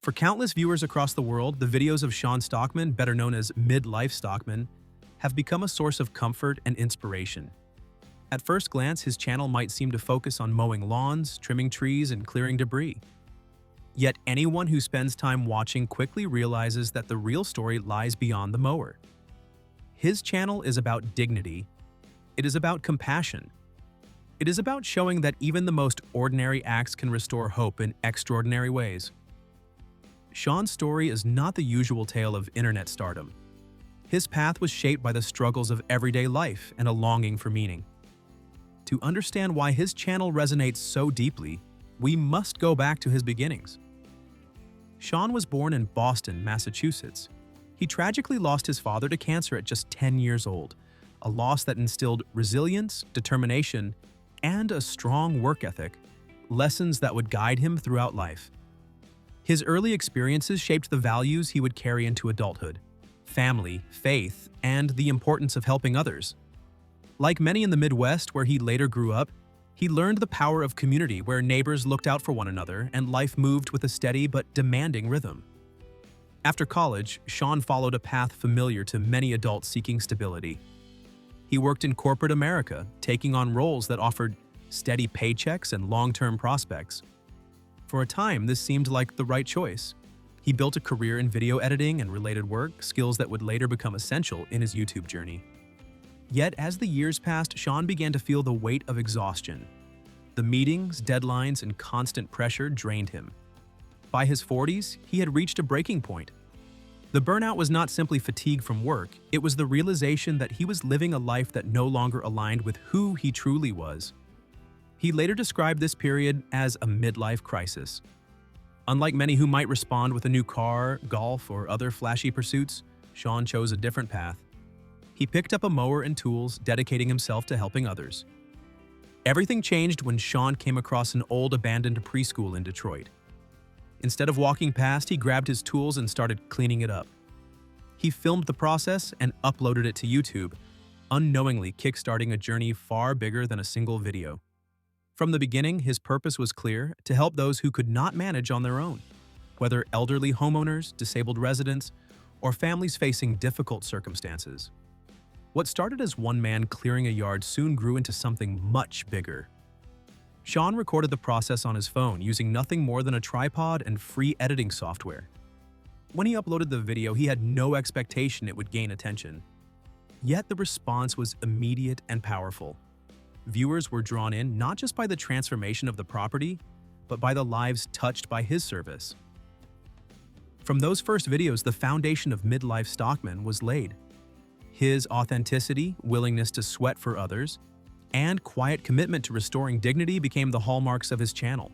For countless viewers across the world, the videos of Sean Stockman, better known as Midlife Stockman, have become a source of comfort and inspiration. At first glance, his channel might seem to focus on mowing lawns, trimming trees, and clearing debris. Yet anyone who spends time watching quickly realizes that the real story lies beyond the mower. His channel is about dignity. It is about compassion. It is about showing that even the most ordinary acts can restore hope in extraordinary ways. Sean's story is not the usual tale of internet stardom. His path was shaped by the struggles of everyday life and a longing for meaning. To understand why his channel resonates so deeply, we must go back to his beginnings. Sean was born in Boston, Massachusetts. He tragically lost his father to cancer at just 10 years old, a loss that instilled resilience, determination, and a strong work ethic, lessons that would guide him throughout life. His early experiences shaped the values he would carry into adulthood: family, faith, and the importance of helping others. Like many in the Midwest where he later grew up, he learned the power of community where neighbors looked out for one another and life moved with a steady but demanding rhythm. After college, Sean followed a path familiar to many adults seeking stability. He worked in corporate America, taking on roles that offered steady paychecks and long-term prospects. For a time, this seemed like the right choice. He built a career in video editing and related work, skills that would later become essential in his YouTube journey. Yet, as the years passed, Sean began to feel the weight of exhaustion. The meetings, deadlines, and constant pressure drained him. By his 40s, he had reached a breaking point. The burnout was not simply fatigue from work, it was the realization that he was living a life that no longer aligned with who he truly was. He later described this period as a midlife crisis. Unlike many who might respond with a new car, golf, or other flashy pursuits, Sean chose a different path. He picked up a mower and tools, dedicating himself to helping others. Everything changed when Sean came across an old abandoned preschool in Detroit. Instead of walking past, he grabbed his tools and started cleaning it up. He filmed the process and uploaded it to YouTube, unknowingly kickstarting a journey far bigger than a single video. From the beginning, his purpose was clear: to help those who could not manage on their own, whether elderly homeowners, disabled residents, or families facing difficult circumstances. What started as one man clearing a yard soon grew into something much bigger. Sean recorded the process on his phone using nothing more than a tripod and free editing software. When he uploaded the video, he had no expectation it would gain attention. Yet the response was immediate and powerful. Viewers were drawn in not just by the transformation of the property, but by the lives touched by his service. From those first videos, the foundation of Midlife Stockman was laid. His authenticity, willingness to sweat for others, and quiet commitment to restoring dignity became the hallmarks of his channel.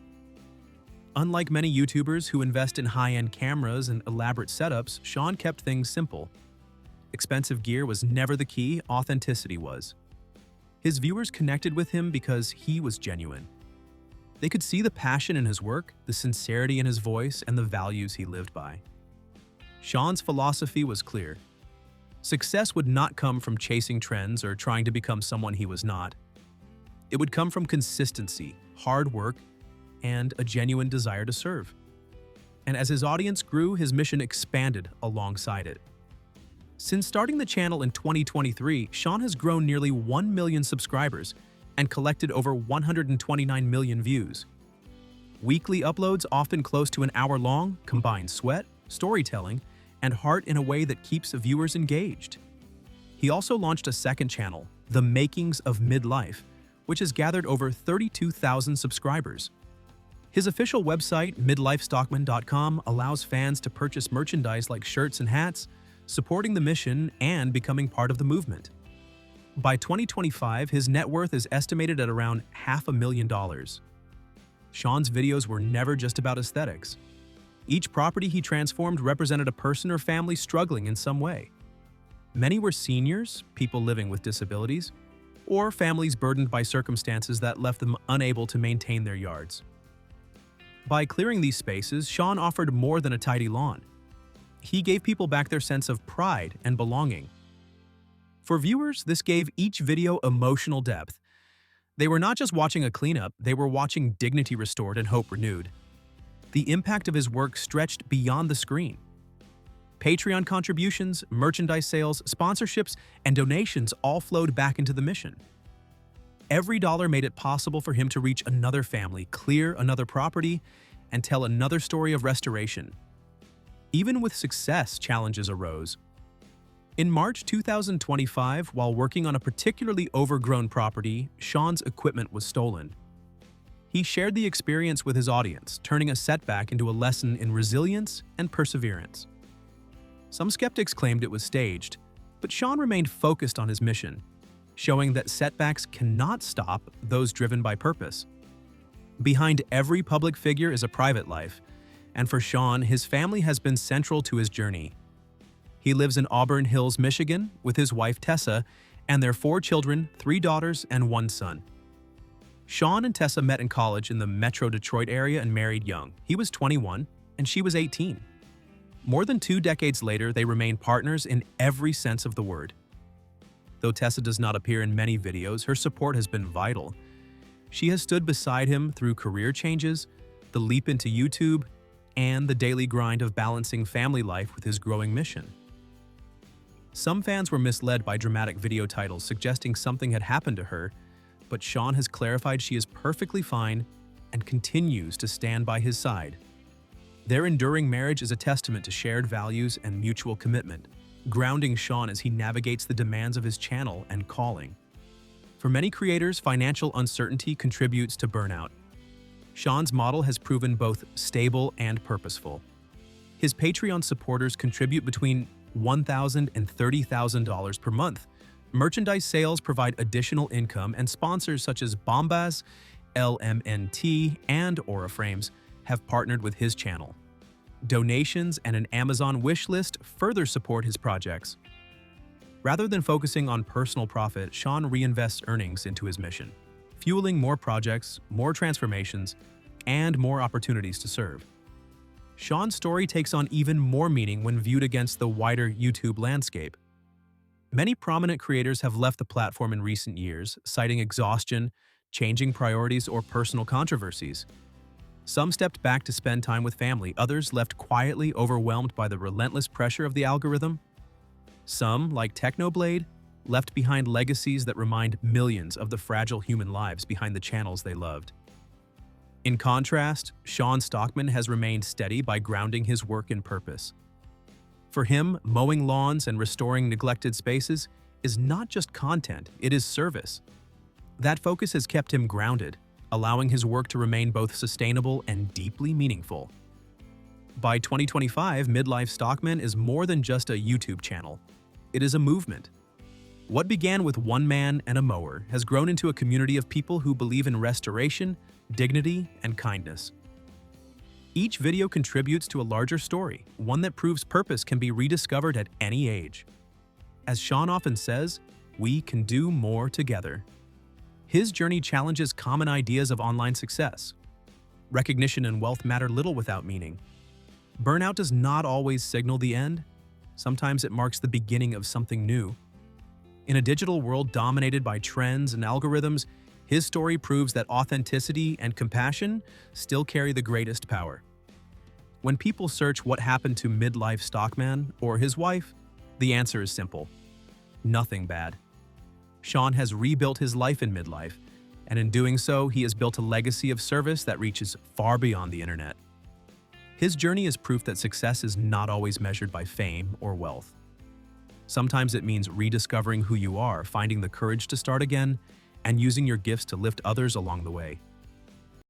Unlike many YouTubers who invest in high-end cameras and elaborate setups, Sean kept things simple. Expensive gear was never the key, authenticity was. His viewers connected with him because he was genuine. They could see the passion in his work, the sincerity in his voice, and the values he lived by. Sean's philosophy was clear. Success would not come from chasing trends or trying to become someone he was not. It would come from consistency, hard work, and a genuine desire to serve. And as his audience grew, his mission expanded alongside it. Since starting the channel in 2023, Sean has grown nearly 1 million subscribers and collected over 129 million views. Weekly uploads, often close to an hour long, combine sweat, storytelling, and heart in a way that keeps viewers engaged. He also launched a second channel, The Makings of Midlife, which has gathered over 32,000 subscribers. His official website, midlifestockman.com, allows fans to purchase merchandise like shirts and hats, supporting the mission and becoming part of the movement. By 2025, his net worth is estimated at around $500,000. Sean's videos were never just about aesthetics. Each property he transformed represented a person or family struggling in some way. Many were seniors, people living with disabilities, or families burdened by circumstances that left them unable to maintain their yards. By clearing these spaces, Sean offered more than a tidy lawn. He gave people back their sense of pride and belonging. For viewers, this gave each video emotional depth. They were not just watching a cleanup, they were watching dignity restored and hope renewed. the impact of his work stretched beyond the screen. Patreon contributions, merchandise sales, sponsorships, and donations all flowed back into the mission. Every dollar made it possible for him to reach another family, clear another property, and tell another story of restoration. Even with success, challenges arose. In March 2025, while working on a particularly overgrown property, Sean's equipment was stolen. He shared the experience with his audience, turning a setback into a lesson in resilience and perseverance. Some skeptics claimed it was staged, but Sean remained focused on his mission, showing that setbacks cannot stop those driven by purpose. Behind every public figure is a private life, and for Sean, his family has been central to his journey. He lives in Auburn Hills, Michigan, with his wife Tessa and their 4 children, 3 daughters, and 1 son. Sean and Tessa met in college in the Metro Detroit area and married young. He was 21, and she was 18. More than 2 decades later, they remain partners in every sense of the word. Though Tessa does not appear in many videos, her support has been vital. She has stood beside him through career changes, the leap into YouTube, and the daily grind of balancing family life with his growing mission. Some fans were misled by dramatic video titles suggesting something had happened to her, but Sean has clarified she is perfectly fine and continues to stand by his side. Their enduring marriage is a testament to shared values and mutual commitment, grounding Sean as he navigates the demands of his channel and calling. For many creators, financial uncertainty contributes to burnout. Sean's model has proven both stable and purposeful. His Patreon supporters contribute between $1,000 and $30,000 per month. Merchandise sales provide additional income, and sponsors such as Bombas, LMNT, and Aura Frames have partnered with his channel. Donations and an Amazon wish list further support his projects. Rather than focusing on personal profit, Sean reinvests earnings into his mission, fueling more projects, more transformations, and more opportunities to serve. Sean's story takes on even more meaning when viewed against the wider YouTube landscape. Many prominent creators have left the platform in recent years, citing exhaustion, changing priorities, or personal controversies. Some stepped back to spend time with family, others left quietly overwhelmed by the relentless pressure of the algorithm. Some, like Technoblade, left behind legacies that remind millions of the fragile human lives behind the channels they loved. In contrast, Sean Stockman has remained steady by grounding his work in purpose. For him, mowing lawns and restoring neglected spaces is not just content, it is service. That focus has kept him grounded, allowing his work to remain both sustainable and deeply meaningful. By 2025, Midlife Stockman is more than just a YouTube channel. It is a movement. What began with one man and a mower has grown into a community of people who believe in restoration, dignity, and kindness. Each video contributes to a larger story, one that proves purpose can be rediscovered at any age. As Sean often says, we can do more together. His journey challenges common ideas of online success. Recognition and wealth matter little without meaning. Burnout does not always signal the end. Sometimes it marks the beginning of something new. In a digital world dominated by trends and algorithms, his story proves that authenticity and compassion still carry the greatest power. When people search what happened to Midlife Stockman or his wife, the answer is simple: nothing bad. Sean has rebuilt his life in midlife, and in doing so, he has built a legacy of service that reaches far beyond the internet. His journey is proof that success is not always measured by fame or wealth. Sometimes it means rediscovering who you are, finding the courage to start again, and using your gifts to lift others along the way.